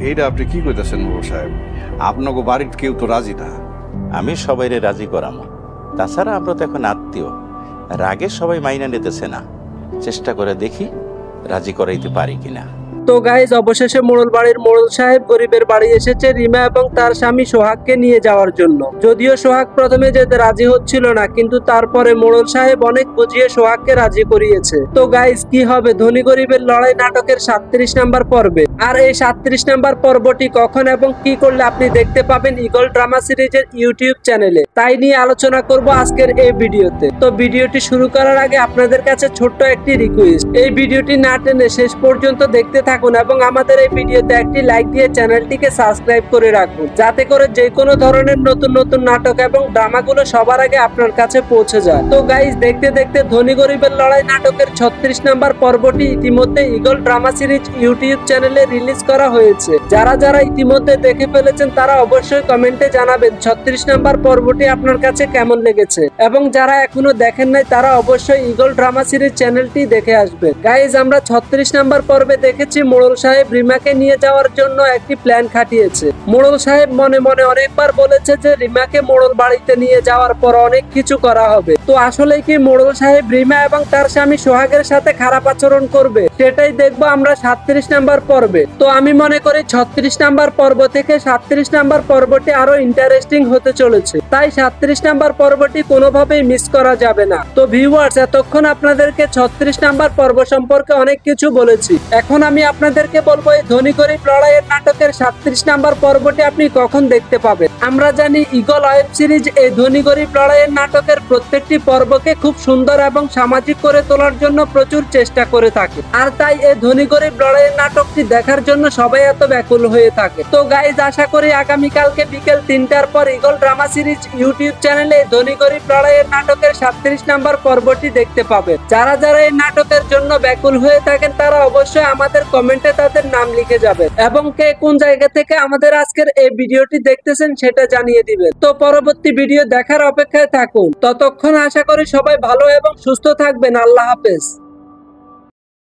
এইটা আপনি কি কইতাছেন মোড়ল সাহেব? আপনাকে বাড়ির কেউ তো রাজি না। আমি সবাইরে রাজি করামো। তাছাড়া আমরা তো এখন আত্মীয়, রাগে সবাই মাইনা নিতেছে না। চেষ্টা করে দেখি রাজি করাইতে পারি কিনা। তো গাইজ, অবশেষে মোড়ল বাড়ির মোড়ল সাহেব গরিবের বাড়ি এসেছে রিমা এবং তার স্বামী সোহাগকে নিয়ে যাওয়ার জন্য। যদিও সোহাগ প্রথমে যেতে রাজি হচ্ছিল না, কিন্তু তারপরে মোড়ল সাহেব অনেক বুঝিয়ে সোহাগকে রাজি করিয়েছে। তো গাইজ, কি হবে ধনী গরিবের লড়াই নাটকের 37 নাম্বার পর্বে? আর এই 37 নাম্বার পর্বটি কখন এবং কি করলে আপনি দেখতে পাবেন ঈগল ড্রামা সিরিজের ইউটিউব চ্যানেলে, তাই নিয়ে আলোচনা করব আজকের এই ভিডিওতে। তো ভিডিওটি শুরু করার আগে আপনাদের কাছে ছোট্ট একটি রিকোয়েস্ট, এই ভিডিওটি না টেনে শেষ পর্যন্ত দেখতে থাকুন এবং আমাদের এই ভিডিওতে একটি লাইক দিয়ে চ্যানেলটিকে সাবস্ক্রাইব করে রাখুন, যাতে করে যে কোনো ধরনের নতুন নতুন নাটক এবং ড্রামাগুলো সবার আগে আপনার কাছে পৌঁছে যায়। তো গাইজ, দেখতে দেখতে ধনী গরিবের লড়াই নাটকের 36 নাম্বার পর্বটি ইতিমধ্যে ঈগল ড্রামা সিরিজ ইউটিউব চ্যানেলে রিলিজ করা হয়েছে। যারা যারা ইতিমধ্যে দেখে ফেলেছেন তারা অবশ্যই কমেন্টে জানাবেন 36 নাম্বার পর্বটি আপনার কাছে কেমন লেগেছে, এবং যারা এখনো দেখেন নাই তারা অবশ্যই ঈগল ড্রামা সিরিজ চ্যানেলটি দেখে আসবে। গাইজ, আমরা 36 নাম্বার পর্বে দেখেছি মোড়ল সাহেব রিমাকে নিয়ে যাওয়ার জন্য একটি প্ল্যান খাটিয়েছে। মোড়ল সাহেব মনে মনে অনেকবার বলেছে যে রিমাকে মোড়ল বাড়িতে নিয়ে যাওয়ার পর অনেক কিছু করা হবে। তো আসলে কি মোড়ল সাহেব রিমা এবং তার স্বামী সোহাগের সাথে খারাপ আচরণ করবে? সেটাই দেখবো আমরা 37 নাম্বার পর্বে। তো আমি মনে করি 36 নাম্বার পর্ব থেকে 37 নাম্বার পর্বটি আরো ইন্টারেস্টিং হতে চলেছে, তাই 37 নাম্বার পর্বটি কোনোভাবেই মিস করা যাবে না। তো ভিউয়ার্স, এতক্ষণ আপনাদেরকে 36 নাম্বার পর্ব সম্পর্কে অনেক কিছু বলেছি। এখন আমি আপনাদেরকে বলবো এই ধনী গরিব লড়াইয়ের নাটকের 37 নাম্বার পর্বটি আপনি কখন দেখতে পাবেন। আমরা জানি ঈগল ওয়েব সিরিজ এই ধনী গরিব লড়াইয়ের নাটকের প্রত্যেকটি পর্বকে খুব সুন্দর এবং সামাজিক করে তোলার জন্য প্রচুর চেষ্টা করে থাকে, আর তাই এই ধনী গরিব লড়াইয়ের নাটকটি দেখার জন্য সবাই এত ব্যাকুল হয়ে থাকে। তো গাইজ, আশা করি আগামীকালকে বিকেল 3টার পর ঈগল ড্রামা সিরিজ ইউটিউব চ্যানেলে ধনী গরিব লড়াইয়ের নাটকের 37 নাম্বার পর্বটি দেখতে পাবেন। যারা যারা এই নাটকের জন্য ব্যাকুল হয়ে থাকেন তারা অবশ্যই আমাদের কমেন্টে তাদের নাম লিখে যাবেন, এবং কে কোন জায়গা থেকে আমাদের আজকের এই ভিডিওটি দেখতেছেন সেটা জানিয়ে দিবেন। তো পরবর্তী ভিডিও দেখার অপেক্ষায় থাকুন। ততক্ষণ আশা করি সবাই ভালো এবং সুস্থ থাকবেন। আল্লাহ হাফেজ।